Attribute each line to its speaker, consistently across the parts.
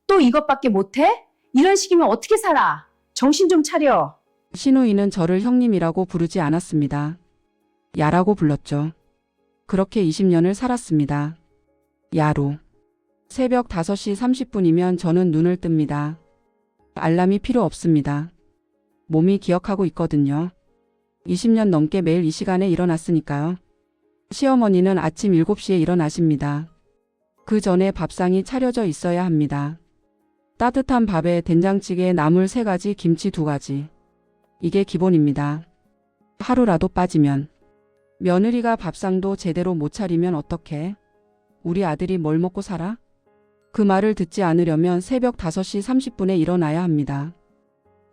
Speaker 1: 또 이것밖에 못해? 이런 식이면 어떻게 살아? 정신 좀 차려.
Speaker 2: 신우이는 저를 형님이라고 부르지 않았습니다. 야라고 불렀죠. 그렇게 20년을 살았습니다. 야로. 새벽 5시 30분이면 저는 눈을 뜹니다. 알람이 필요 없습니다. 몸이 기억하고 있거든요. 20년 넘게 매일 이 시간에 일어났으니까요. 시어머니는 아침 7시에 일어나십니다. 그 전에 밥상이 차려져 있어야 합니다. 따뜻한 밥에 된장찌개에 나물 3가지, 김치 2가지. 이게 기본입니다. 하루라도 빠지면. 며느리가 밥상도 제대로 못 차리면 어떡해? 우리 아들이 뭘 먹고 살아? 그 말을 듣지 않으려면 새벽 5시 30분에 일어나야 합니다.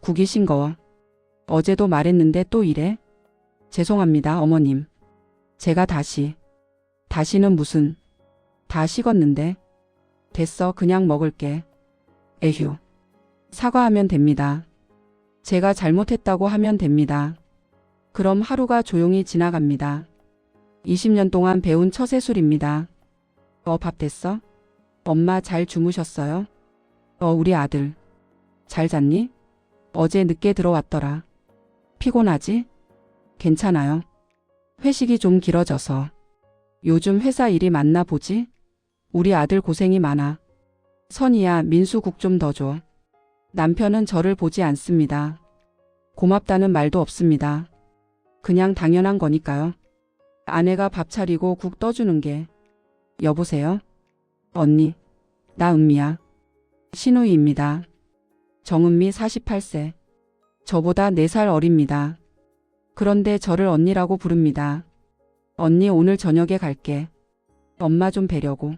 Speaker 2: 국이 싱거워. 어제도 말했는데 또 이래? 죄송합니다, 어머님. 제가 다시는 무슨. 다 식었는데. 됐어, 그냥 먹을게. 에휴. 사과하면 됩니다. 제가 잘못했다고 하면 됩니다. 그럼 하루가 조용히 지나갑니다. 20년 동안 배운 처세술입니다. 밥 됐어? 엄마 잘 주무셨어요? 우리 아들. 잘 잤니? 어제 늦게 들어왔더라. 피곤하지? 괜찮아요. 회식이 좀 길어져서. 요즘 회사 일이 많나 보지? 우리 아들 고생이 많아. 선이야, 민수 국 좀 더 줘. 남편은 저를 보지 않습니다. 고맙다는 말도 없습니다. 그냥 당연한 거니까요. 아내가 밥 차리고 국 떠주는 게. 여보세요? 언니, 나 은미야. 신우이입니다. 정은미 48세. 저보다 4살 어립니다. 그런데 저를 언니라고 부릅니다. 언니 오늘 저녁에 갈게. 엄마 좀 뵈려고.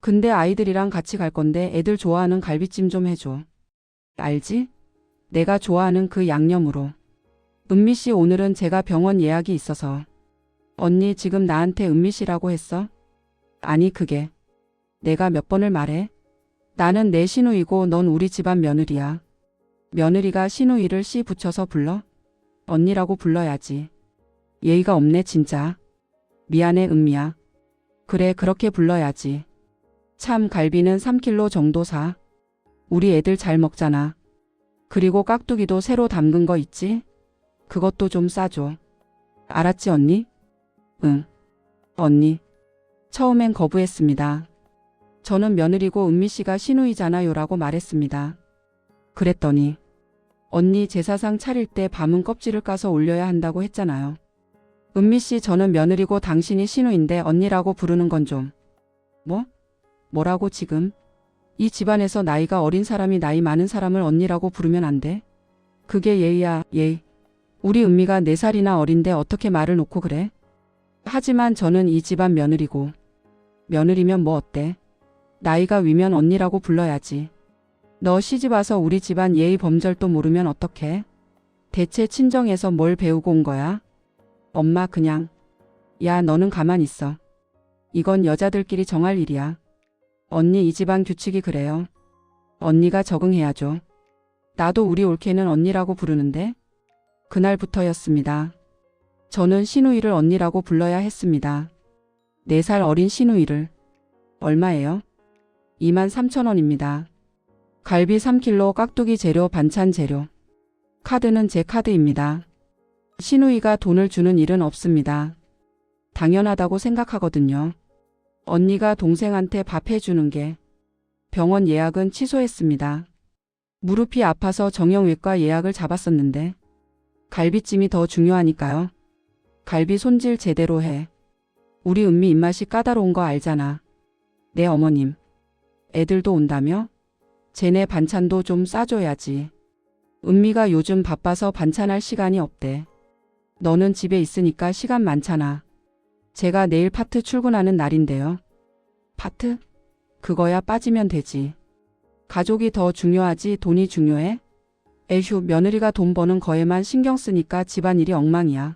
Speaker 2: 근데 아이들이랑 같이 갈 건데 애들 좋아하는 갈비찜 좀 해줘. 알지? 내가 좋아하는 그 양념으로. 은미 씨 오늘은 제가 병원 예약이 있어서. 언니 지금 나한테 은미 씨라고 했어? 아니 그게. 내가 몇 번을 말해? 나는 내 시누이고 넌 우리 집안 며느리야. 며느리가 시누이를 씨 붙여서 불러? 언니라고 불러야지. 예의가 없네 진짜. 미안해 은미야. 그래 그렇게 불러야지. 참 갈비는 3kg 정도 사. 우리 애들 잘 먹잖아. 그리고 깍두기도 새로 담근 거 있지? 그것도 좀 싸줘. 알았지 언니? 응. 언니. 처음엔 거부했습니다. 저는 며느리고 은미 씨가 시누이잖아요 라고 말했습니다. 그랬더니 언니 제사상 차릴 때 밤은 껍질을 까서 올려야 한다고 했잖아요. 은미 씨 저는 며느리고 당신이 시누인데 언니라고 부르는 건 좀. 뭐라고 지금? 이 집안에서 나이가 어린 사람이 나이 많은 사람을 언니라고 부르면 안 돼? 그게 예의야, 예의. 우리 은미가 4살이나 어린데 어떻게 말을 놓고 그래? 하지만 저는 이 집안 며느리고. 며느리면 뭐 어때? 나이가 위면 언니라고 불러야지. 너 시집 와서 우리 집안 예의 범절도 모르면 어떡해? 대체 친정에서 뭘 배우고 온 거야? 엄마 그냥. 야 너는 가만 있어. 이건 여자들끼리 정할 일이야. 언니 이 집안 규칙이 그래요. 언니가 적응해야죠. 나도 우리 올케는 언니라고 부르는데. 그날부터였습니다. 저는 시누이를 언니라고 불러야 했습니다. 4살 어린 시누이를. 얼마예요? 23,000원입니다. 갈비 3kg, 깍두기 재료, 반찬 재료. 카드는 제 카드입니다. 시누이가 돈을 주는 일은 없습니다. 당연하다고 생각하거든요. 언니가 동생한테 밥 해주는 게. 병원 예약은 취소했습니다. 무릎이 아파서 정형외과 예약을 잡았었는데. 갈비찜이 더 중요하니까요. 갈비 손질 제대로 해. 우리 은미 입맛이 까다로운 거 알잖아. 네 어머님. 애들도 온다며? 쟤네 반찬도 좀 싸줘야지. 은미가 요즘 바빠서 반찬할 시간이 없대. 너는 집에 있으니까 시간 많잖아. 제가 내일 파트 출근하는 날인데요. 파트? 그거야 빠지면 되지. 가족이 더 중요하지 돈이 중요해? 에휴 며느리가 돈 버는 거에만 신경 쓰니까 집안일이 엉망이야.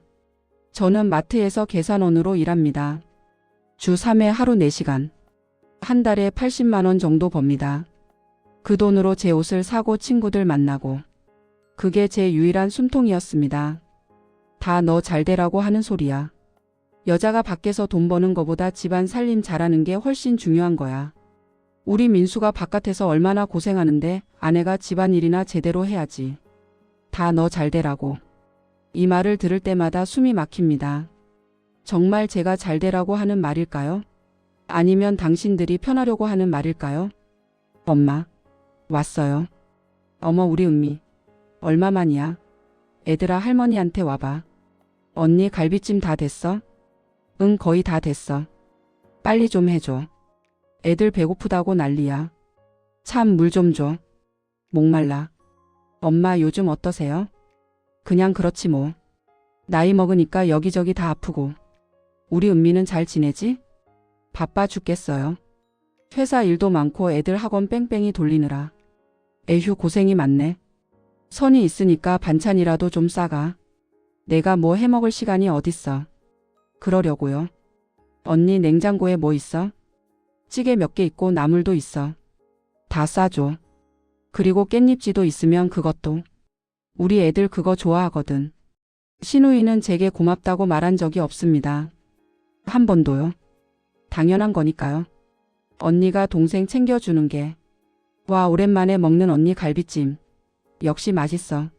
Speaker 2: 저는 마트에서 계산원으로 일합니다. 주 3회 하루 4시간. 한 달에 80만 원 정도 법니다. 그 돈으로 제 옷을 사고 친구들 만나고. 그게 제 유일한 숨통이었습니다. 다 너 잘되라고 하는 소리야. 여자가 밖에서 돈 버는 거보다 집안 살림 잘하는 게 훨씬 중요한 거야. 우리 민수가 바깥에서 얼마나 고생하는데 아내가 집안일이나 제대로 해야지. 다 너 잘되라고. 이 말을 들을 때마다 숨이 막힙니다. 정말 제가 잘되라고 하는 말일까요? 아니면 당신들이 편하려고 하는 말일까요? 엄마, 왔어요. 어머, 우리 은미. 얼마만이야? 애들아, 할머니한테 와봐. 언니 갈비찜 다 됐어? 응, 거의 다 됐어. 빨리 좀 해줘. 애들 배고프다고 난리야. 참, 물 좀 줘. 목말라. 엄마, 요즘 어떠세요? 그냥 그렇지 뭐. 나이 먹으니까 여기저기 다 아프고. 우리 은미는 잘 지내지? 바빠 죽겠어요. 회사 일도 많고 애들 학원 뺑뺑이 돌리느라. 에휴, 고생이 많네. 선이 있으니까 반찬이라도 좀 싸가. 내가 뭐 해먹을 시간이 어딨어. 그러려고요. 언니, 냉장고에 뭐 있어? 찌개 몇 개 있고 나물도 있어. 다 싸줘. 그리고 깻잎지도 있으면 그것도. 우리 애들 그거 좋아하거든. 신우이는 제게 고맙다고 말한 적이 없습니다. 한 번도요. 당연한 거니까요. 언니가 동생 챙겨주는 게. 와, 오랜만에 먹는 언니 갈비찜. 역시 맛있어.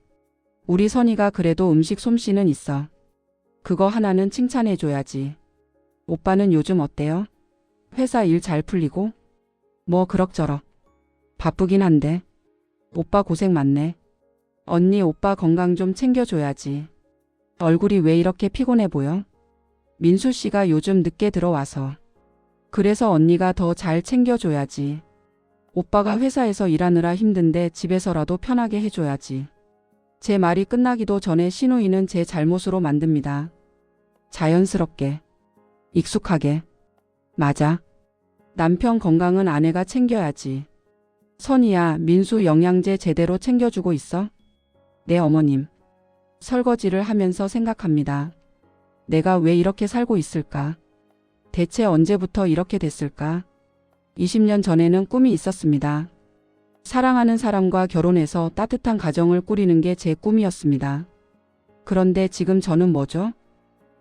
Speaker 2: 우리 선이가 그래도 음식 솜씨는 있어. 그거 하나는 칭찬해줘야지. 오빠는 요즘 어때요? 회사 일 잘 풀리고? 뭐 그럭저럭. 바쁘긴 한데. 오빠 고생 많네. 언니, 오빠 건강 좀 챙겨줘야지. 얼굴이 왜 이렇게 피곤해 보여? 민수 씨가 요즘 늦게 들어와서. 그래서 언니가 더 잘 챙겨줘야지. 오빠가 회사에서 일하느라 힘든데 집에서라도 편하게 해줘야지. 제 말이 끝나기도 전에 신우이는 제 잘못으로 만듭니다. 자연스럽게. 익숙하게. 맞아. 남편 건강은 아내가 챙겨야지. 선이야, 민수 영양제 제대로 챙겨주고 있어? 네, 어머님. 설거지를 하면서 생각합니다. 내가 왜 이렇게 살고 있을까? 대체 언제부터 이렇게 됐을까? 20년 전에는 꿈이 있었습니다. 사랑하는 사람과 결혼해서 따뜻한 가정을 꾸리는 게 제 꿈이었습니다. 그런데 지금 저는 뭐죠?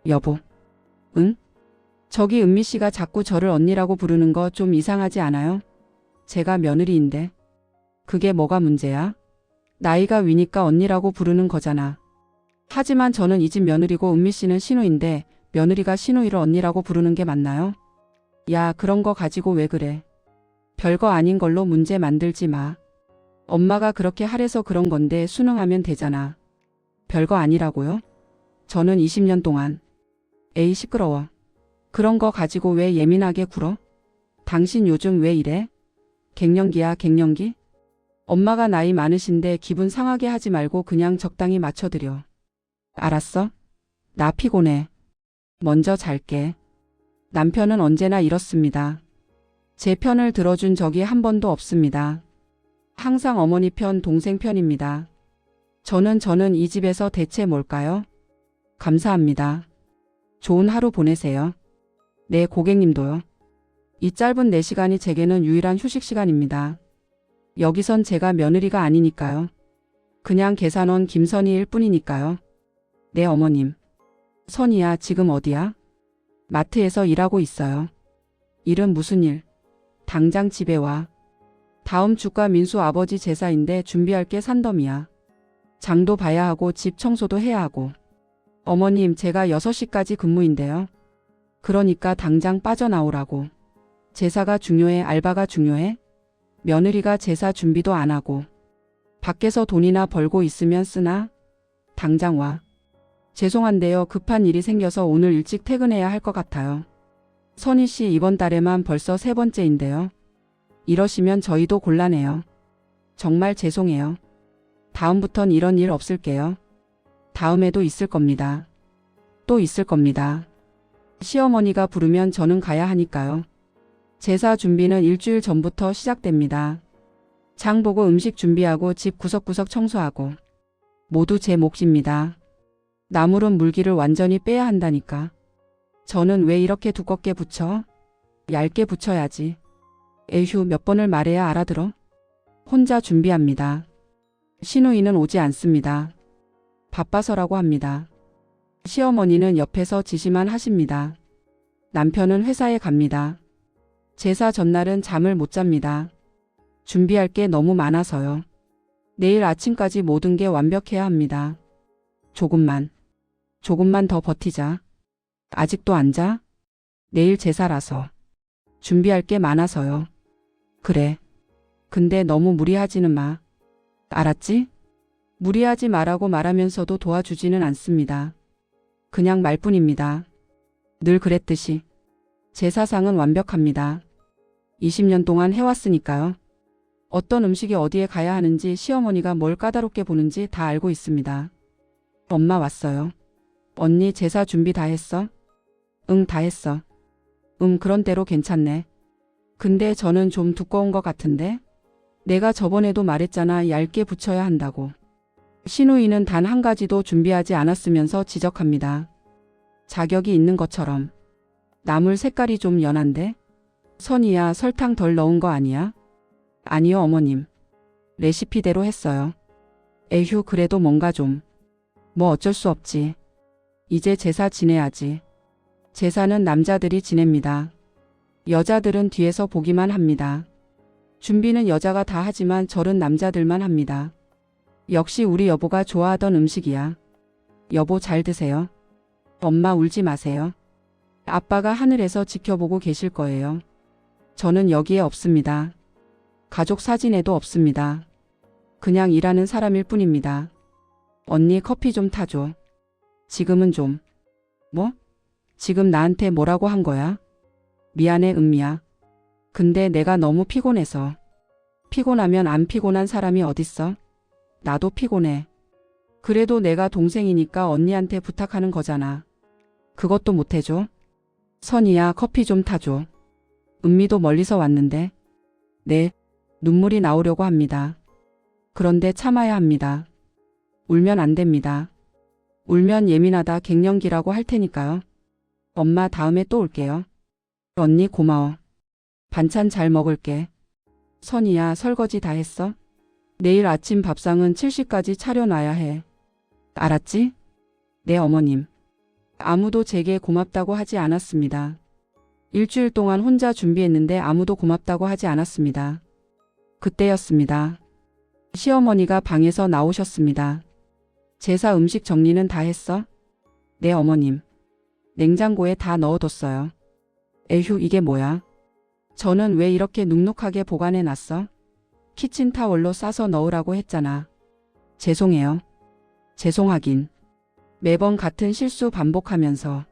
Speaker 2: 여보. 응? 저기 은미 씨가 자꾸 저를 언니라고 부르는 거 좀 이상하지 않아요? 제가 며느리인데. 그게 뭐가 문제야? 나이가 위니까 언니라고 부르는 거잖아. 하지만 저는 이 집 며느리고 은미 씨는 신우인데 며느리가 신우이를 언니라고 부르는 게 맞나요? 야, 그런 거 가지고 왜 그래? 별거 아닌 걸로 문제 만들지 마. 엄마가 그렇게 하래서 그런 건데 순응하면 되잖아. 별거 아니라고요? 저는 20년 동안. 에이, 시끄러워. 그런 거 가지고 왜 예민하게 굴어? 당신 요즘 왜 이래? 갱년기야, 갱년기? 엄마가 나이 많으신데 기분 상하게 하지 말고 그냥 적당히 맞춰드려. 알았어? 나 피곤해. 먼저 잘게. 남편은 언제나 이렇습니다. 제 편을 들어준 적이 한 번도 없습니다. 항상 어머니 편, 동생 편입니다. 저는 이 집에서 대체 뭘까요? 감사합니다. 좋은 하루 보내세요. 네, 고객님도요. 이 짧은 4시간이 제게는 유일한 휴식 시간입니다. 여기선 제가 며느리가 아니니까요. 그냥 계산원 김선희일 뿐이니까요. 네, 어머님. 선희야, 지금 어디야? 마트에서 일하고 있어요. 일은 무슨 일? 당장 집에 와. 다음 주가 민수 아버지 제사인데 준비할 게 산더미야. 장도 봐야 하고 집 청소도 해야 하고. 어머님, 제가 6시까지 근무인데요. 그러니까 당장 빠져나오라고. 제사가 중요해, 알바가 중요해? 며느리가 제사 준비도 안 하고. 밖에서 돈이나 벌고 있으면 쓰나? 당장 와. 죄송한데요. 급한 일이 생겨서 오늘 일찍 퇴근해야 할 것 같아요. 선희 씨, 이번 달에만 벌써 3번째인데요. 이러시면 저희도 곤란해요. 정말 죄송해요. 다음부턴 이런 일 없을게요. 다음에도 있을 겁니다. 또 있을 겁니다. 시어머니가 부르면 저는 가야 하니까요. 제사 준비는 일주일 전부터 시작됩니다. 장 보고 음식 준비하고 집 구석구석 청소하고. 모두 제 몫입니다. 나물은 물기를 완전히 빼야 한다니까. 저는 왜 이렇게 두껍게 부쳐? 얇게 부쳐야지. 에휴, 몇 번을 말해야 알아들어? 혼자 준비합니다. 신우이는 오지 않습니다. 바빠서라고 합니다. 시어머니는 옆에서 지시만 하십니다. 남편은 회사에 갑니다. 제사 전날은 잠을 못 잡니다. 준비할 게 너무 많아서요. 내일 아침까지 모든 게 완벽해야 합니다. 조금만 더 버티자. 아직도 안 자? 내일 제사라서. 준비할 게 많아서요. 그래. 근데 너무 무리하지는 마. 알았지? 무리하지 말라고 말하면서도 도와주지는 않습니다. 그냥 말뿐입니다. 늘 그랬듯이. 제사상은 완벽합니다. 20년 동안 해왔으니까요. 어떤 음식이 어디에 가야 하는지 시어머니가 뭘 까다롭게 보는지 다 알고 있습니다. 엄마 왔어요. 언니 제사 준비 다 했어? 응, 다 했어. 그런 대로 괜찮네. 근데 저는 좀 두꺼운 것 같은데? 내가 저번에도 말했잖아, 얇게 붙여야 한다고. 신우이는 단 한 가지도 준비하지 않았으면서 지적합니다. 자격이 있는 것처럼. 나물 색깔이 좀 연한데? 선이야, 설탕 덜 넣은 거 아니야? 아니요, 어머님. 레시피대로 했어요. 에휴, 그래도 뭔가 좀. 뭐 어쩔 수 없지. 이제 제사 지내야지. 제사는 남자들이 지냅니다. 여자들은 뒤에서 보기만 합니다. 준비는 여자가 다 하지만 절은 남자들만 합니다. 역시 우리 여보가 좋아하던 음식이야. 여보 잘 드세요. 엄마 울지 마세요. 아빠가 하늘에서 지켜보고 계실 거예요. 저는 여기에 없습니다. 가족 사진에도 없습니다. 그냥 일하는 사람일 뿐입니다. 언니 커피 좀 타줘. 지금은 좀. 뭐? 지금 나한테 뭐라고 한 거야? 미안해, 은미야. 근데 내가 너무 피곤해서. 피곤하면 안 피곤한 사람이 어딨어? 나도 피곤해. 그래도 내가 동생이니까 언니한테 부탁하는 거잖아. 그것도 못 해줘? 선이야, 커피 좀 타줘. 은미도 멀리서 왔는데. 네, 눈물이 나오려고 합니다. 그런데 참아야 합니다. 울면 안 됩니다. 울면 예민하다 갱년기라고 할 테니까요. 엄마 다음에 또 올게요. 언니 고마워. 반찬 잘 먹을게. 선이야, 설거지 다 했어? 내일 아침 밥상은 7시까지 차려놔야 해. 알았지? 네, 어머님. 아무도 제게 고맙다고 하지 않았습니다. 일주일 동안 혼자 준비했는데 아무도 고맙다고 하지 않았습니다. 그때였습니다. 시어머니가 방에서 나오셨습니다. 제사 음식 정리는 다 했어? 네, 어머님. 냉장고에 다 넣어뒀어요. 에휴, 이게 뭐야? 저는 왜 이렇게 눅눅하게 보관해놨어? 키친타월로 싸서 넣으라고 했잖아. 죄송해요. 죄송하긴. 매번 같은 실수 반복하면서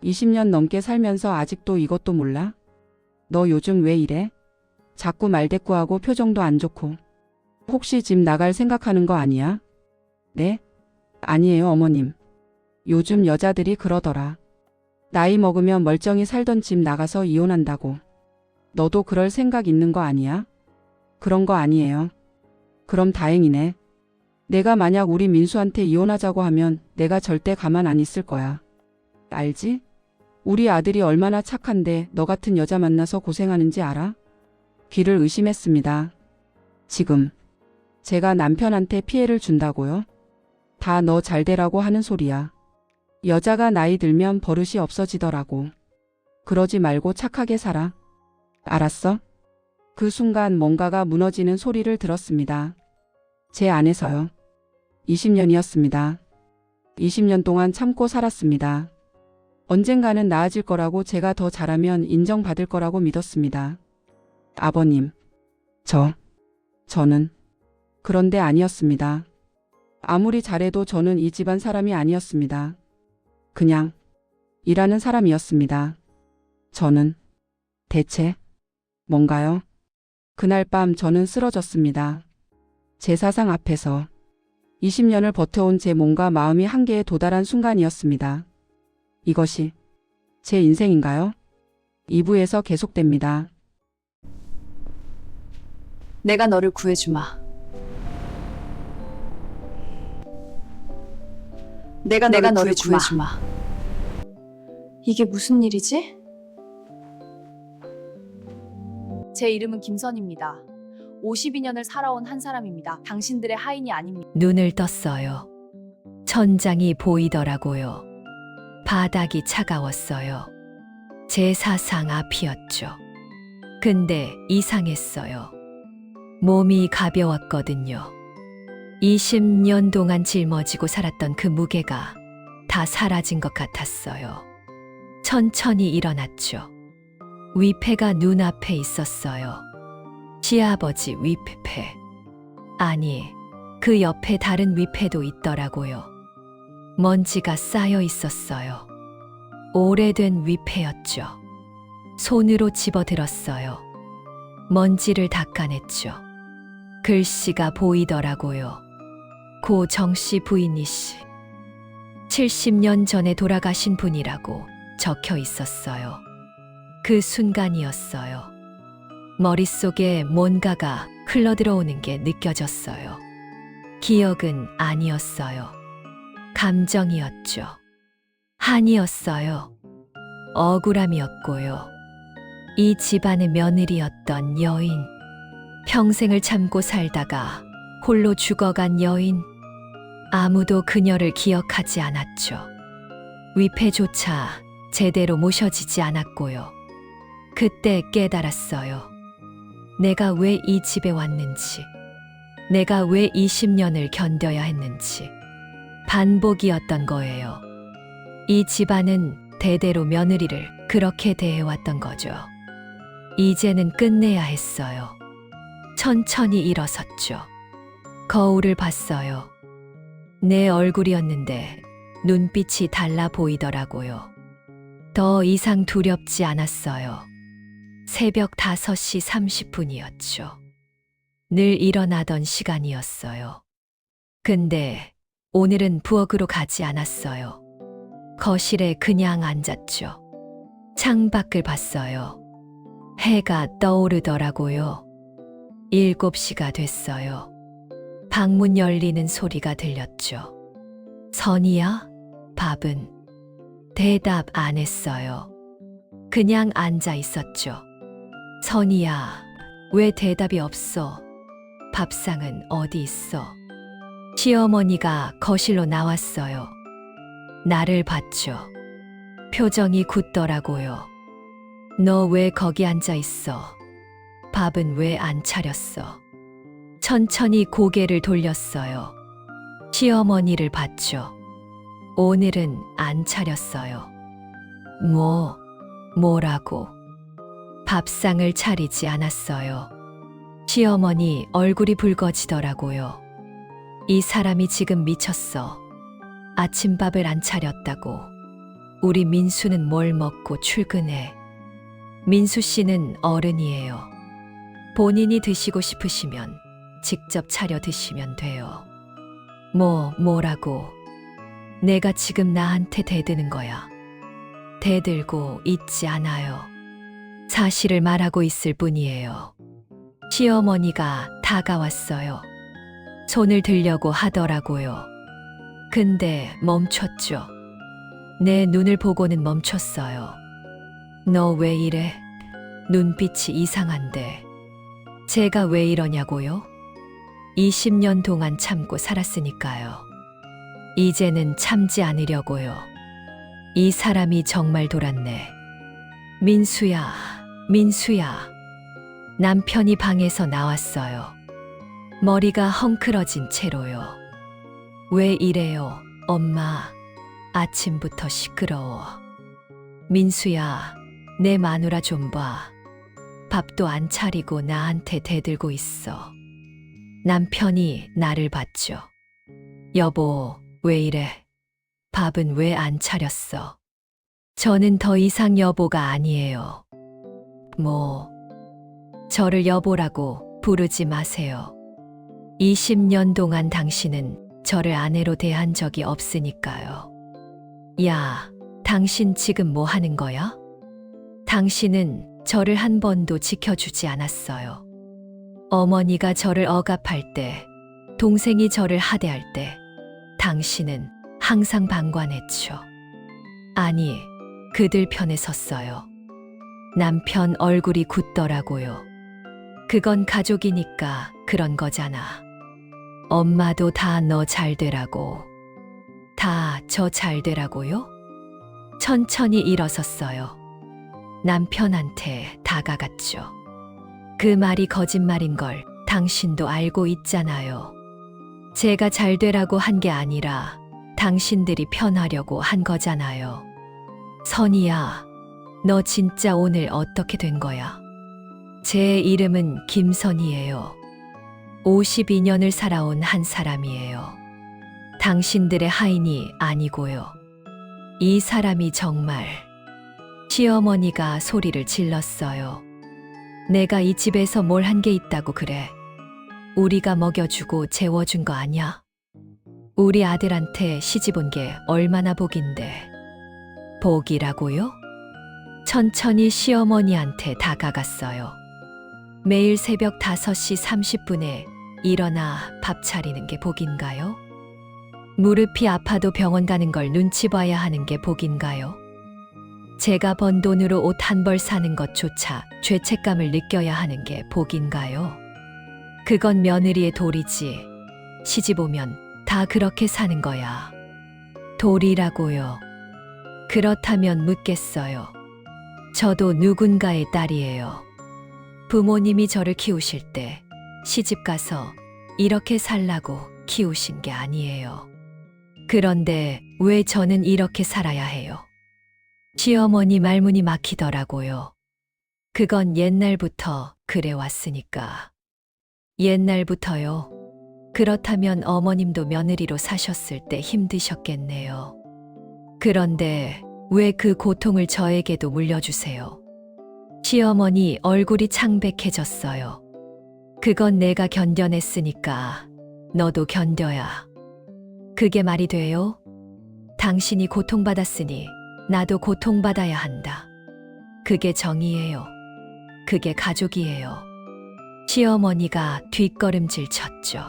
Speaker 2: 20년 넘게 살면서 아직도 이것도 몰라? 너 요즘 왜 이래? 자꾸 말대꾸하고 표정도 안 좋고. 혹시 집 나갈 생각하는 거 아니야? 네? 아니에요, 어머님. 요즘 여자들이 그러더라. 나이 먹으면 멀쩡히 살던 집 나가서 이혼한다고. 너도 그럴 생각 있는 거 아니야? 그런 거 아니에요. 그럼 다행이네. 내가 만약 우리 민수한테 이혼하자고 하면 내가 절대 가만 안 있을 거야. 알지? 우리 아들이 얼마나 착한데 너 같은 여자 만나서 고생하는지 알아? 귀를 의심했습니다. 지금 제가 남편한테 피해를 준다고요? 다 너 잘되라고 하는 소리야. 여자가 나이 들면 버릇이 없어지더라고. 그러지 말고 착하게 살아. 알았어? 그 순간 뭔가가 무너지는 소리를 들었습니다. 제 안에서요. 20년이었습니다. 20년 동안 참고 살았습니다. 언젠가는 나아질 거라고, 제가 더 잘하면 인정받을 거라고 믿었습니다. 아버님, 저는 그런데 아니었습니다. 아무리 잘해도 저는 이 집안 사람이 아니었습니다. 그냥 일하는 사람이었습니다. 저는 대체 뭔가요? 그날 밤 저는 쓰러졌습니다. 제사상 앞에서 20년을 버텨온 제 몸과 마음이 한계에 도달한 순간이었습니다. 이것이 제 인생인가요? 2부에서 계속됩니다.
Speaker 1: 내가 너를 구해주마. 내가 너를 구해주마. 이게 무슨 일이지? 제 이름은 김선입니다. 52년을 살아온 한 사람입니다. 당신들의 하인이 아닙니다.
Speaker 3: 눈을 떴어요. 천장이 보이더라고요. 바닥이 차가웠어요. 제사상 앞이었죠. 근데 이상했어요. 몸이 가벼웠거든요. 20년 동안 짊어지고 살았던 그 무게가 다 사라진 것 같았어요. 천천히 일어났죠. 위패가 눈앞에 있었어요. 시아버지 위패. 아니, 그 옆에 다른 위패도 있더라고요. 먼지가 쌓여 있었어요. 오래된 위패였죠. 손으로 집어들었어요. 먼지를 닦아냈죠. 글씨가 보이더라고요. 고 정씨 부인이시. 70년 전에 돌아가신 분이라고 적혀 있었어요. 그 순간이었어요. 머릿속에 뭔가가 흘러들어오는 게 느껴졌어요. 기억은 아니었어요. 감정이었죠. 한이었어요. 억울함이었고요. 이 집안의 며느리였던 여인. 평생을 참고 살다가 홀로 죽어간 여인. 아무도 그녀를 기억하지 않았죠. 위패조차 제대로 모셔지지 않았고요. 그때 깨달았어요. 내가 왜 이 집에 왔는지, 내가 왜 20년을 견뎌야 했는지. 반복이었던 거예요. 이 집안은 대대로 며느리를 그렇게 대해왔던 거죠. 이제는 끝내야 했어요. 천천히 일어섰죠. 거울을 봤어요. 내 얼굴이었는데 눈빛이 달라 보이더라고요. 더 이상 두렵지 않았어요. 새벽 5시 30분이었죠. 늘 일어나던 시간이었어요. 근데 오늘은 부엌으로 가지 않았어요. 거실에 그냥 앉았죠. 창밖을 봤어요. 해가 떠오르더라고요. 7시가 됐어요. 방문 열리는 소리가 들렸죠. 선이야? 밥은? 대답 안 했어요. 그냥 앉아 있었죠. 선이야, 왜 대답이 없어? 밥상은 어디 있어? 시어머니가 거실로 나왔어요. 나를 봤죠. 표정이 굳더라고요. 너 왜 거기 앉아 있어? 밥은 왜 안 차렸어? 천천히 고개를 돌렸어요. 시어머니를 봤죠. 오늘은 안 차렸어요. 뭐라고? 밥상을 차리지 않았어요. 시어머니 얼굴이 붉어지더라고요. 이 사람이 지금 미쳤어. 아침밥을 안 차렸다고. 우리 민수는 뭘 먹고 출근해? 민수 씨는 어른이에요. 본인이 드시고 싶으시면 직접 차려 드시면 돼요. 뭐라고? 내가 지금 나한테 대드는 거야. 대들고 있지 않아요. 사실을 말하고 있을 뿐이에요. 시어머니가 다가왔어요. 손을 들려고 하더라고요. 근데 멈췄죠. 내 눈을 보고는 멈췄어요. 너 왜 이래? 눈빛이 이상한데. 제가 왜 이러냐고요? 20년 동안 참고 살았으니까요. 이제는 참지 않으려고요. 이 사람이 정말 돌았네. 민수야. 남편이 방에서 나왔어요. 머리가 헝클어진 채로요. 왜 이래요, 엄마? 아침부터 시끄러워. 민수야, 내 마누라 좀 봐. 밥도 안 차리고 나한테 대들고 있어. 남편이 나를 봤죠. 여보, 왜 이래? 밥은 왜 안 차렸어? 저는 더 이상 여보가 아니에요. 저를 여보라고 부르지 마세요. 20년 동안 당신은 저를 아내로 대한 적이 없으니까요. 야, 당신 지금 뭐 하는 거야? 당신은 저를 한 번도 지켜주지 않았어요. 어머니가 저를 억압할 때, 동생이 저를 하대할 때, 당신은 항상 방관했죠. 아니, 그들 편에 섰어요. 남편 얼굴이 굳더라고요. 그건 가족이니까 그런 거잖아. 엄마도 다 너 잘 되라고. 다 저 잘 되라고요? 천천히 일어섰어요. 남편한테 다가갔죠. 그 말이 거짓말인 걸 당신도 알고 있잖아요. 제가 잘 되라고 한 게 아니라 당신들이 편하려고 한 거잖아요. 선이야, 너 진짜 오늘 어떻게 된 거야? 제 이름은 김선이에요. 52년을 살아온 한 사람이에요. 당신들의 하인이 아니고요. 이 사람이 정말. 시어머니가 소리를 질렀어요. 내가 이 집에서 뭘 한 게 있다고 그래. 우리가 먹여주고 재워준 거 아냐? 우리 아들한테 시집 온 게 얼마나 복인데. 복이라고요? 천천히 시어머니한테 다가갔어요. 매일 새벽 5시 30분에 일어나 밥 차리는 게 복인가요? 무릎이 아파도 병원 가는 걸 눈치 봐야 하는 게 복인가요? 제가 번 돈으로 옷 한 벌 사는 것조차 죄책감을 느껴야 하는 게 복인가요? 그건 며느리의 도리지. 시집 오면 다 그렇게 사는 거야. 도리라고요. 그렇다면 묻겠어요. 저도 누군가의 딸이에요. 부모님이 저를 키우실 때 시집 가서 이렇게 살라고 키우신 게 아니에요. 그런데 왜 저는 이렇게 살아야 해요? 시어머니 말문이 막히더라고요. 그건 옛날부터 그래 왔으니까. 옛날부터요. 그렇다면 어머님도 며느리로 사셨을 때 힘드셨겠네요. 그런데 왜 그 고통을 저에게도 물려주세요? 시어머니 얼굴이 창백해졌어요. 그건 내가 견뎌냈으니까 너도 견뎌야. 그게 말이 돼요? 당신이 고통받았으니 나도 고통받아야 한다. 그게 정의예요. 그게 가족이에요. 시어머니가 뒷걸음질 쳤죠.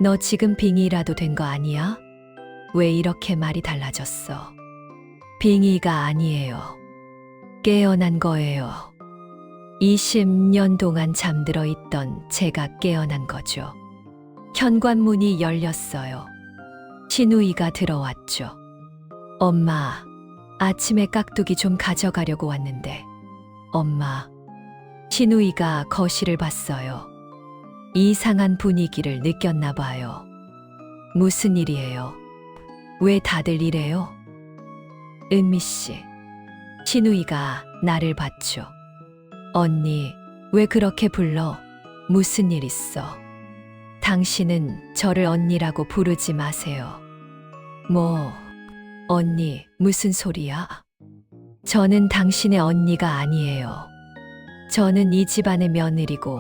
Speaker 3: 너 지금 빙의라도 된 거 아니야? 왜 이렇게 말이 달라졌어? 빙의가 아니에요. 깨어난 거예요. 20년 동안 잠들어 있던 제가 깨어난 거죠. 현관문이 열렸어요. 신우이가 들어왔죠. 엄마, 아침에 깍두기 좀 가져가려고 왔는데. 엄마. 신우이가 거실을 봤어요. 이상한 분위기를 느꼈나 봐요. 무슨 일이에요? 왜 다들 이래요? 은미 씨. 신우이가 나를 봤죠. 언니, 왜 그렇게 불러? 무슨 일 있어? 당신은 저를 언니라고 부르지 마세요. 뭐, 언니, 무슨 소리야? 저는 당신의 언니가 아니에요. 저는 이 집안의 며느리고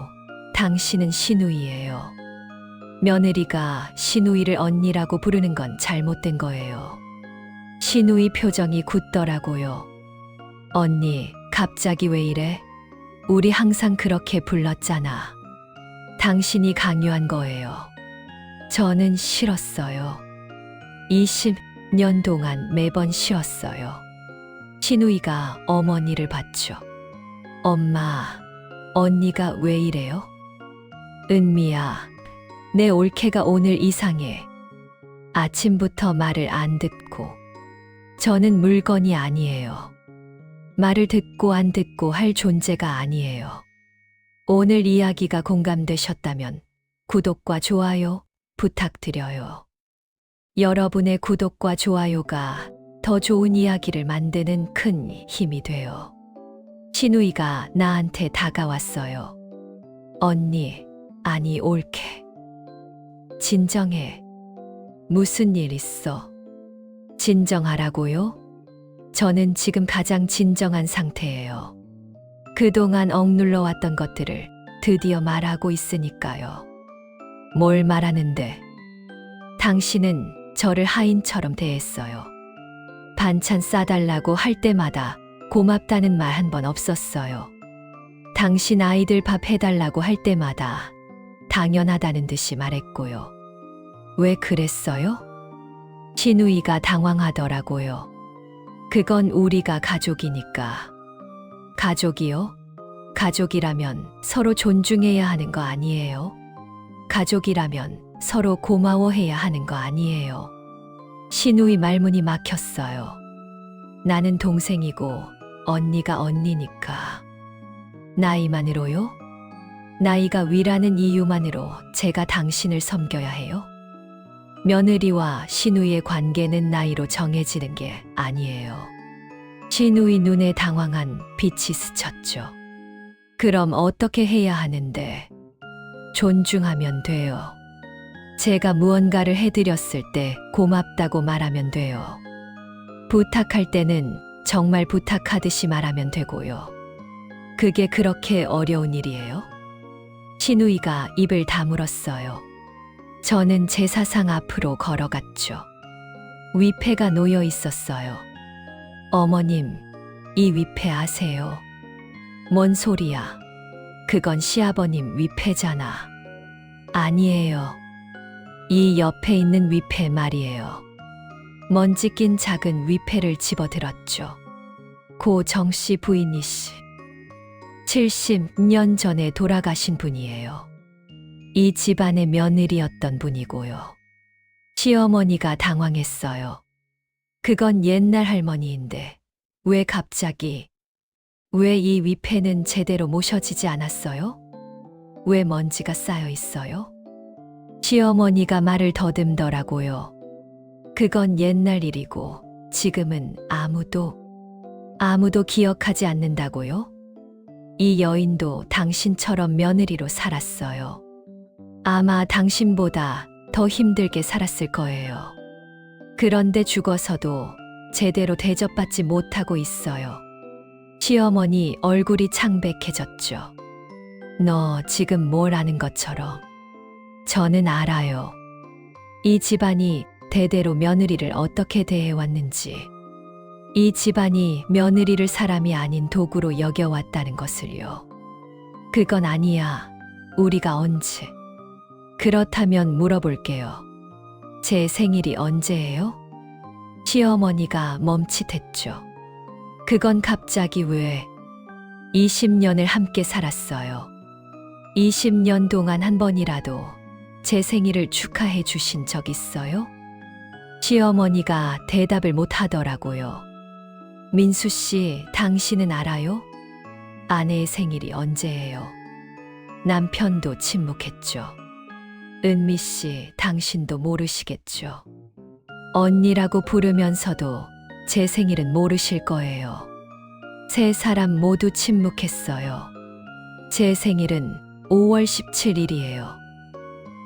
Speaker 3: 당신은 시누이예요. 며느리가 시누이를 언니라고 부르는 건 잘못된 거예요. 시누이 표정이 굳더라고요. 언니, 갑자기 왜 이래? 우리 항상 그렇게 불렀잖아. 당신이 강요한 거예요. 저는 싫었어요. 20년 동안 매번 싫었어요. 시누이가 어머니를 봤죠. 엄마, 언니가 왜 이래요? 은미야, 내 올케가 오늘 이상해. 아침부터 말을 안 듣고. 저는 물건이 아니에요. 말을 듣고 안 듣고 할 존재가 아니에요. 오늘 이야기가 공감되셨다면 구독과 좋아요 부탁드려요. 여러분의 구독과 좋아요가 더 좋은 이야기를 만드는 큰 힘이 돼요. 시누이가 나한테 다가왔어요. 언니, 아니 올케. 진정해. 무슨 일 있어? 진정하라고요? 저는 지금 가장 진정한 상태예요. 그동안 억눌러 왔던 것들을 드디어 말하고 있으니까요. 뭘 말하는데? 당신은 저를 하인처럼 대했어요. 반찬 싸달라고 할 때마다 고맙다는 말 한 번 없었어요. 당신 아이들 밥 해달라고 할 때마다 당연하다는 듯이 말했고요. 왜 그랬어요? 시누이가 당황하더라고요. 그건 우리가 가족이니까. 가족이요? 가족이라면 서로 존중해야 하는 거 아니에요? 가족이라면 서로 고마워해야 하는 거 아니에요? 시누이 말문이 막혔어요. 나는 동생이고 언니가 언니니까. 나이만으로요? 나이가 위라는 이유만으로 제가 당신을 섬겨야 해요? 며느리와 시누이의 관계는 나이로 정해지는 게 아니에요. 시누이 눈에 당황한 빛이 스쳤죠. 그럼 어떻게 해야 하는데? 존중하면 돼요. 제가 무언가를 해드렸을 때 고맙다고 말하면 돼요. 부탁할 때는 정말 부탁하듯이 말하면 되고요. 그게 그렇게 어려운 일이에요? 시누이가 입을 다물었어요. 저는 제사상 앞으로 걸어갔죠. 위패가 놓여 있었어요. 어머님, 이 위패 아세요? 뭔 소리야? 그건 시아버님 위패잖아. 아니에요. 이 옆에 있는 위패 말이에요. 먼지 낀 작은 위패를 집어들었죠. 고 정씨 부인이시. 70년 전에 돌아가신 분이에요. 이 집안의 며느리였던 분이고요. 시어머니가 당황했어요. 그건 옛날 할머니인데 왜 갑자기, 왜 이 위패는 제대로 모셔지지 않았어요? 왜 먼지가 쌓여 있어요? 시어머니가 말을 더듬더라고요. 그건 옛날 일이고 지금은 아무도 기억하지 않는다고요? 이 여인도 당신처럼 며느리로 살았어요. 아마 당신보다 더 힘들게 살았을 거예요. 그런데 죽어서도 제대로 대접받지 못하고 있어요. 시어머니 얼굴이 창백해졌죠. 너 지금 뭘 아는 것처럼. 저는 알아요. 이 집안이 대대로 며느리를 어떻게 대해왔는지, 이 집안이 며느리를 사람이 아닌 도구로 여겨왔다는 것을요. 그건 아니야. 우리가 언제? 그렇다면 물어볼게요. 제 생일이 언제예요? 시어머니가 멈칫했죠. 그건 갑자기 왜? 20년을 함께 살았어요. 20년 동안 한 번이라도 제 생일을 축하해 주신 적 있어요? 시어머니가 대답을 못 하더라고요. 민수 씨, 당신은 알아요? 아내의 생일이 언제예요? 남편도 침묵했죠. 은미 씨, 당신도 모르시겠죠? 언니라고 부르면서도 제 생일은 모르실 거예요. 세 사람 모두 침묵했어요. 제 생일은 5월 17일이에요.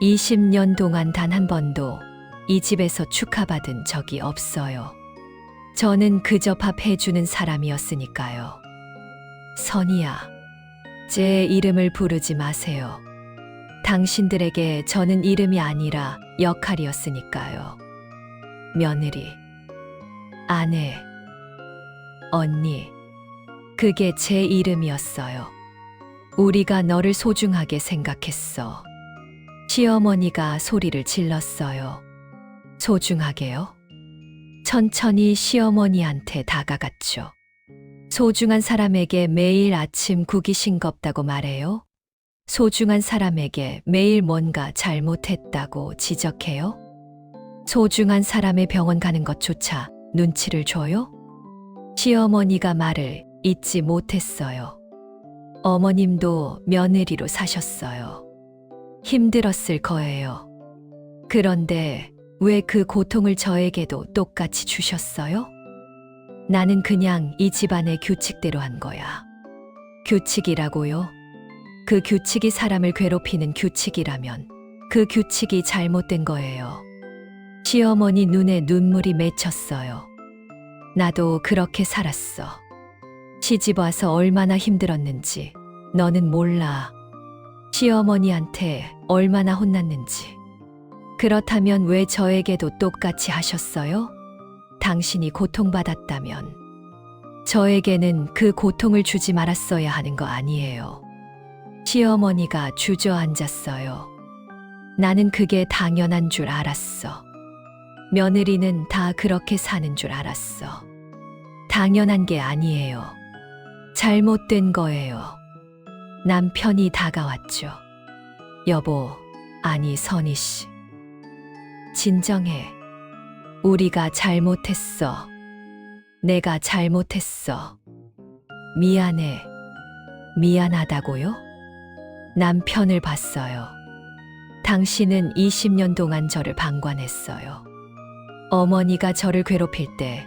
Speaker 3: 20년 동안 단 한 번도 이 집에서 축하받은 적이 없어요. 저는 그저 밥 해주는 사람이었으니까요. 선이야, 제 이름을 부르지 마세요. 당신들에게 저는 이름이 아니라 역할이었으니까요. 며느리, 아내, 언니, 그게 제 이름이었어요. 우리가 너를 소중하게 생각했어. 시어머니가 소리를 질렀어요. 소중하게요? 천천히 시어머니한테 다가갔죠. 소중한 사람에게 매일 아침 국이 싱겁다고 말해요? 소중한 사람에게 매일 뭔가 잘못했다고 지적해요? 소중한 사람의 병원 가는 것조차 눈치를 줘요? 시어머니가 말을 잊지 못했어요. 어머님도 며느리로 사셨어요. 힘들었을 거예요. 그런데 왜 그 고통을 저에게도 똑같이 주셨어요? 나는 그냥 이 집안의 규칙대로 한 거야. 규칙이라고요? 그 규칙이 사람을 괴롭히는 규칙이라면 그 규칙이 잘못된 거예요. 시어머니 눈에 눈물이 맺혔어요. 나도 그렇게 살았어. 시집 와서 얼마나 힘들었는지 너는 몰라. 시어머니한테 얼마나 혼났는지. 그렇다면 왜 저에게도 똑같이 하셨어요? 당신이 고통받았다면 저에게는 그 고통을 주지 말았어야 하는 거 아니에요. 시어머니가 주저앉았어요. 나는 그게 당연한 줄 알았어. 며느리는 다 그렇게 사는 줄 알았어. 당연한 게 아니에요. 잘못된 거예요. 남편이 다가왔죠. 여보, 아니 선희 씨. 진정해. 우리가 잘못했어. 내가 잘못했어. 미안해. 미안하다고요? 남편을 봤어요. 당신은 20년 동안 저를 방관했어요. 어머니가 저를 괴롭힐 때,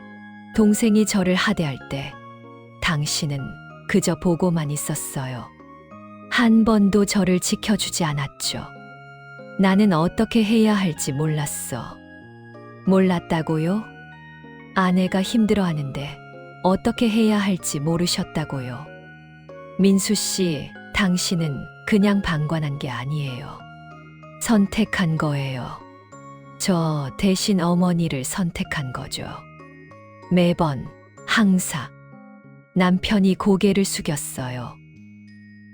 Speaker 3: 동생이 저를 하대할 때, 당신은 그저 보고만 있었어요. 한 번도 저를 지켜주지 않았죠. 나는 어떻게 해야 할지 몰랐어. 몰랐다고요? 아내가 힘들어하는데 어떻게 해야 할지 모르셨다고요. 민수 씨, 당신은 그냥 방관한 게 아니에요. 선택한 거예요. 저 대신 어머니를 선택한 거죠. 매번, 항상. 남편이 고개를 숙였어요.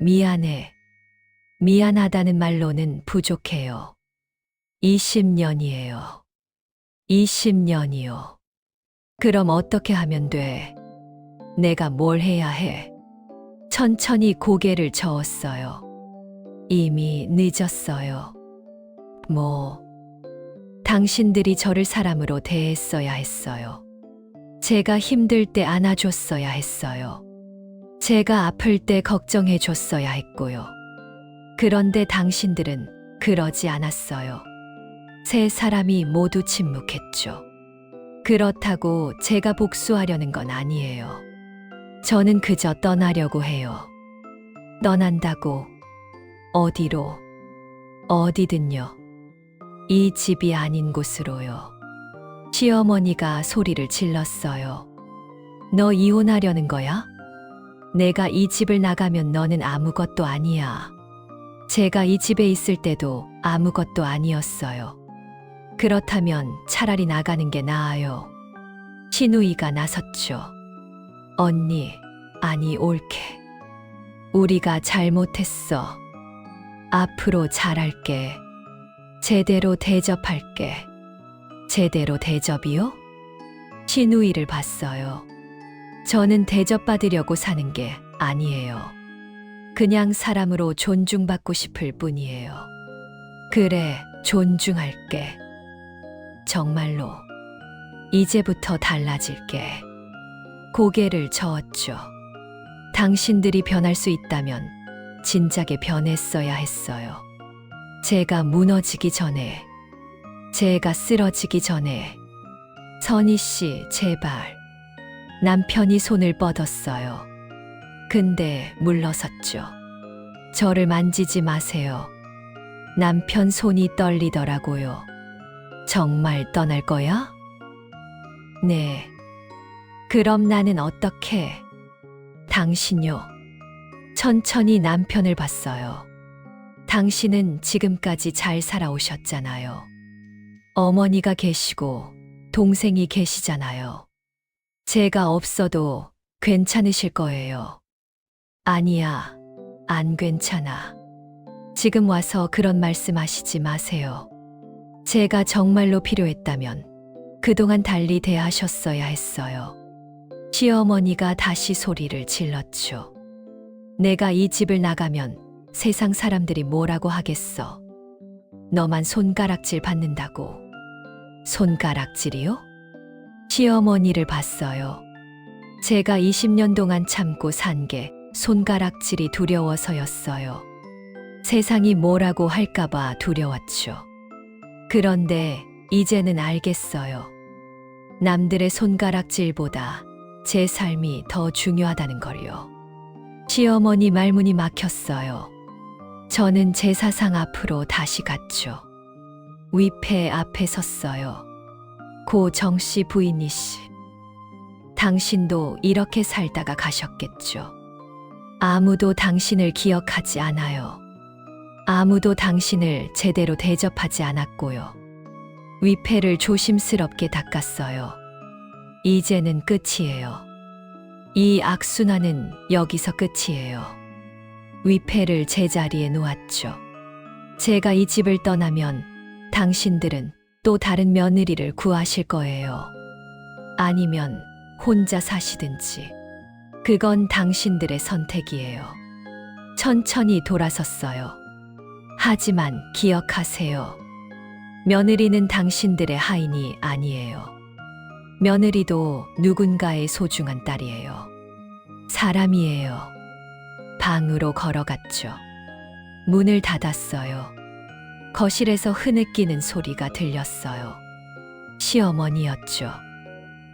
Speaker 3: 미안해. 미안하다는 말로는 부족해요. 20년이에요. 20년이요. 그럼 어떻게 하면 돼? 내가 뭘 해야 해? 천천히 고개를 저었어요. 이미 늦었어요. 당신들이 저를 사람으로 대했어야 했어요. 제가 힘들 때 안아줬어야 했어요. 제가 아플 때 걱정해줬어야 했고요. 그런데 당신들은 그러지 않았어요. 세 사람이 모두 침묵했죠. 그렇다고 제가 복수하려는 건 아니에요. 저는 그저 떠나려고 해요. 떠난다고. 어디로? 어디든요. 이 집이 아닌 곳으로요. 시어머니가 소리를 질렀어요. 너 이혼하려는 거야? 내가 이 집을 나가면 너는 아무것도 아니야. 제가 이 집에 있을 때도 아무것도 아니었어요. 그렇다면 차라리 나가는 게 나아요. 신우이가 나섰죠. 언니, 아니 옳게. 우리가 잘못했어. 앞으로 잘할게. 제대로 대접할게. 제대로 대접이요? 신우이를 봤어요. 저는 대접받으려고 사는 게 아니에요. 그냥 사람으로 존중받고 싶을 뿐이에요. 그래, 존중할게. 정말로. 이제부터 달라질게. 고개를 저었죠. 당신들이 변할 수 있다면 진작에 변했어야 했어요. 제가 무너지기 전에, 제가 쓰러지기 전에. 선희 씨, 제발. 남편이 손을 뻗었어요. 근데 물러섰죠. 저를 만지지 마세요. 남편 손이 떨리더라고요. 정말 떠날 거야? 네. 그럼 나는 어떻게? 당신요. 천천히 남편을 봤어요. 당신은 지금까지 잘 살아오셨잖아요. 어머니가 계시고 동생이 계시잖아요. 제가 없어도 괜찮으실 거예요. 아니야, 안 괜찮아. 지금 와서 그런 말씀하시지 마세요. 제가 정말로 필요했다면 그동안 달리 대하셨어야 했어요. 시어머니가 다시 소리를 질렀죠. 내가 이 집을 나가면 세상 사람들이 뭐라고 하겠어. 너만 손가락질 받는다고. 손가락질이요? 시어머니를 봤어요. 제가 20년 동안 참고 산 게 손가락질이 두려워서였어요. 세상이 뭐라고 할까봐 두려웠죠. 그런데 이제는 알겠어요. 남들의 손가락질보다 제 삶이 더 중요하다는 걸요. 시어머니 말문이 막혔어요. 저는 제 사상 앞으로 다시 갔죠. 위패 앞에 섰어요. 고 정씨 부인이씨. 당신도 이렇게 살다가 가셨겠죠. 아무도 당신을 기억하지 않아요. 아무도 당신을 제대로 대접하지 않았고요. 위패를 조심스럽게 닦았어요. 이제는 끝이에요. 이 악순환은 여기서 끝이에요. 위패를 제자리에 놓았죠. 제가 이 집을 떠나면 당신들은 또 다른 며느리를 구하실 거예요. 아니면 혼자 사시든지. 그건 당신들의 선택이에요. 천천히 돌아섰어요. 하지만 기억하세요. 며느리는 당신들의 하인이 아니에요. 며느리도 누군가의 소중한 딸이에요. 사람이에요. 방으로 걸어갔죠. 문을 닫았어요. 거실에서 흐느끼는 소리가 들렸어요. 시어머니였죠.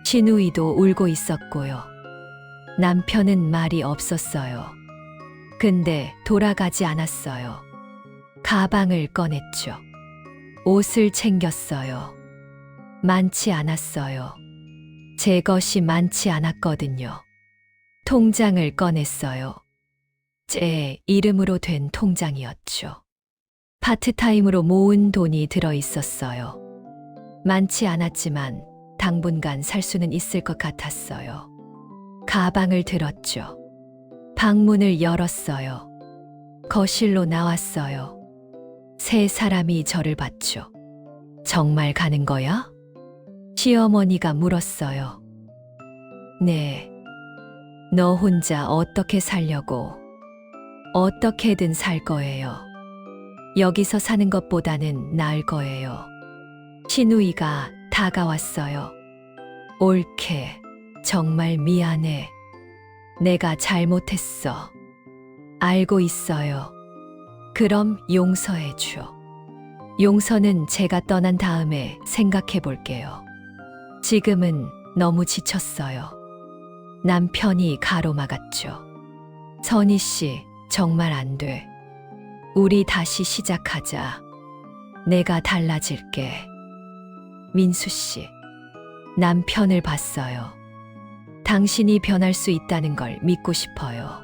Speaker 3: 시누이도 울고 있었고요. 남편은 말이 없었어요. 근데 돌아가지 않았어요. 가방을 꺼냈죠. 옷을 챙겼어요. 많지 않았어요. 제 것이 많지 않았거든요. 통장을 꺼냈어요. 제 이름으로 된 통장이었죠. 파트타임으로 모은 돈이 들어 있었어요. 많지 않았지만 당분간 살 수는 있을 것 같았어요. 가방을 들었죠. 방문을 열었어요. 거실로 나왔어요. 세 사람이 저를 봤죠. 정말 가는 거야? 시어머니가 물었어요. 네. 너 혼자 어떻게 살려고? 어떻게든 살 거예요. 여기서 사는 것보다는 나을 거예요. 시누이가 다가왔어요. 옳게, 정말 미안해. 내가 잘못했어. 알고 있어요. 그럼 용서해 줘. 용서는 제가 떠난 다음에 생각해 볼게요. 지금은 너무 지쳤어요. 남편이 가로막았죠. 선희 씨, 정말 안 돼. 우리 다시 시작하자. 내가 달라질게. 민수 씨, 남편을 봤어요. 당신이 변할 수 있다는 걸 믿고 싶어요.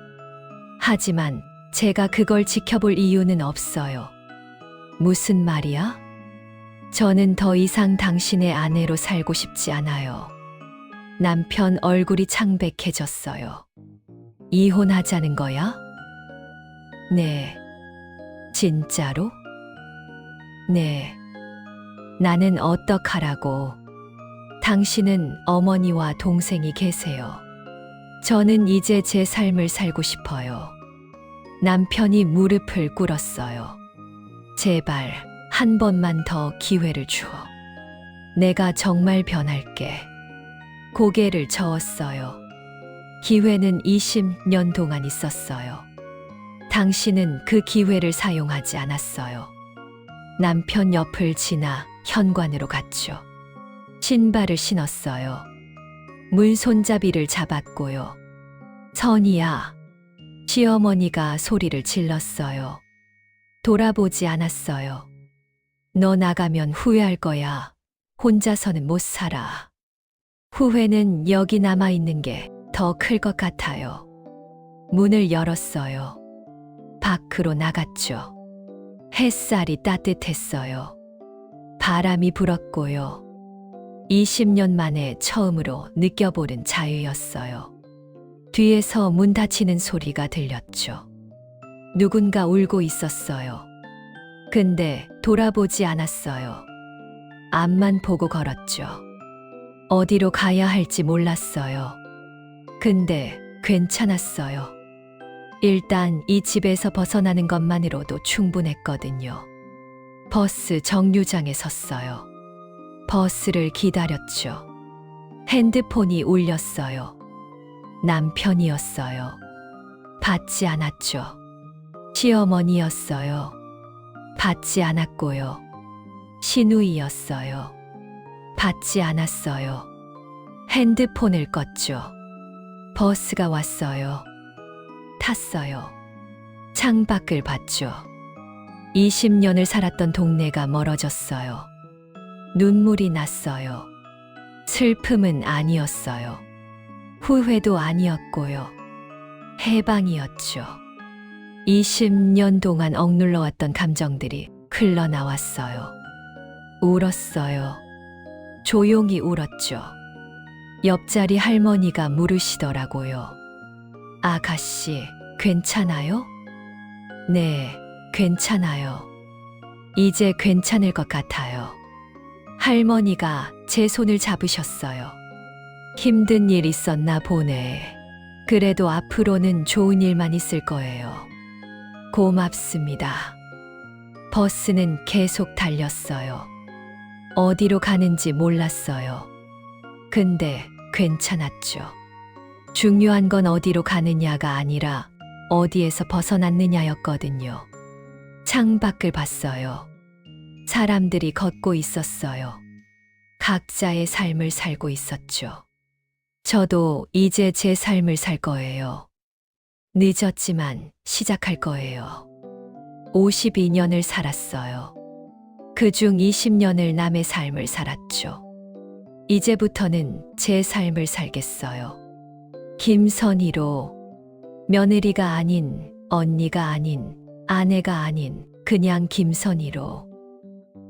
Speaker 3: 하지만 제가 그걸 지켜볼 이유는 없어요. 무슨 말이야? 저는 더 이상 당신의 아내로 살고 싶지 않아요. 남편 얼굴이 창백해졌어요. 이혼하자는 거야? 네. 진짜로? 네. 나는 어떡하라고. 당신은 어머니와 동생이 계세요. 저는 이제 제 삶을 살고 싶어요. 남편이 무릎을 꿇었어요. 제발 한 번만 더 기회를 줘. 내가 정말 변할게. 고개를 저었어요. 기회는 20년 동안 있었어요. 당신은 그 기회를 사용하지 않았어요. 남편 옆을 지나 현관으로 갔죠. 신발을 신었어요. 문 손잡이를 잡았고요. 선이야. 시어머니가 소리를 질렀어요. 돌아보지 않았어요. 너 나가면 후회할 거야. 혼자서는 못 살아. 후회는 여기 남아있는 게 더 클 것 같아요. 문을 열었어요. 밖으로 나갔죠. 햇살이 따뜻했어요. 바람이 불었고요. 20년 만에 처음으로 느껴보는 자유였어요. 뒤에서 문 닫히는 소리가 들렸죠. 누군가 울고 있었어요. 근데 돌아보지 않았어요. 앞만 보고 걸었죠. 어디로 가야 할지 몰랐어요. 근데 괜찮았어요. 일단 이 집에서 벗어나는 것만으로도 충분했거든요. 버스 정류장에 섰어요. 버스를 기다렸죠. 핸드폰이 울렸어요. 남편이었어요. 받지 않았죠. 시어머니였어요. 받지 않았고요. 시누이였어요. 받지 않았어요. 핸드폰을 껐죠. 버스가 왔어요. 탔어요. 창밖을 봤죠. 20년을 살았던 동네가 멀어졌어요. 눈물이 났어요. 슬픔은 아니었어요. 후회도 아니었고요. 해방이었죠. 20년 동안 억눌러왔던 감정들이 흘러나왔어요. 울었어요. 조용히 울었죠. 옆자리 할머니가 물으시더라고요. 아가씨, 괜찮아요? 네, 괜찮아요. 이제 괜찮을 것 같아요. 할머니가 제 손을 잡으셨어요. 힘든 일 있었나 보네. 그래도 앞으로는 좋은 일만 있을 거예요. 고맙습니다. 버스는 계속 달렸어요. 어디로 가는지 몰랐어요. 근데 괜찮았죠. 중요한 건 어디로 가느냐가 아니라 어디에서 벗어났느냐였거든요. 창밖을 봤어요. 사람들이 걷고 있었어요. 각자의 삶을 살고 있었죠. 저도 이제 제 삶을 살 거예요. 늦었지만 시작할 거예요. 52년을 살았어요. 그중 20년을 남의 삶을 살았죠. 이제부터는 제 삶을 살겠어요. 김선희로 며느리가 아닌, 언니가 아닌, 아내가 아닌 그냥 김선희로.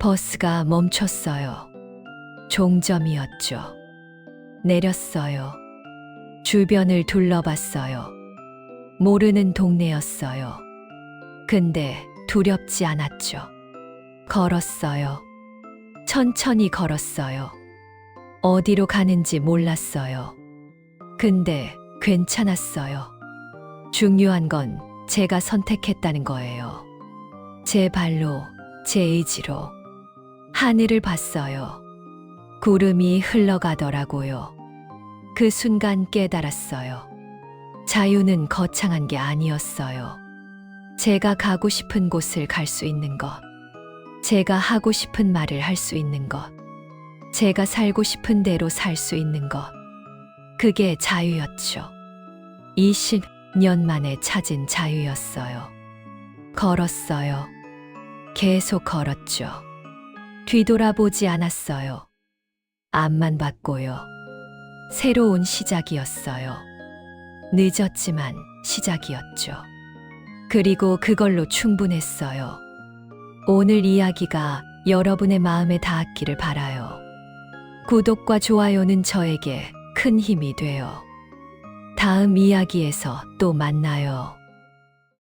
Speaker 3: 버스가 멈췄어요. 종점이었죠. 내렸어요. 주변을 둘러봤어요. 모르는 동네였어요. 근데 두렵지 않았죠. 걸었어요. 천천히 걸었어요. 어디로 가는지 몰랐어요. 근데 괜찮았어요. 중요한 건 제가 선택했다는 거예요. 제 발로, 제 의지로. 하늘을 봤어요. 구름이 흘러가더라고요. 그 순간 깨달았어요. 자유는 거창한 게 아니었어요. 제가 가고 싶은 곳을 갈 수 있는 것. 제가 하고 싶은 말을 할 수 있는 것. 제가 살고 싶은 대로 살 수 있는 것. 그게 자유였죠. 20년 만에 찾은 자유였어요. 걸었어요. 계속 걸었죠. 뒤돌아보지 않았어요. 앞만 봤고요. 새로운 시작이었어요. 늦었지만 시작이었죠. 그리고 그걸로 충분했어요. 오늘 이야기가 여러분의 마음에 닿았기를 바라요. 구독과 좋아요는 저에게 큰 힘이 돼요. 다음 이야기에서 또 만나요.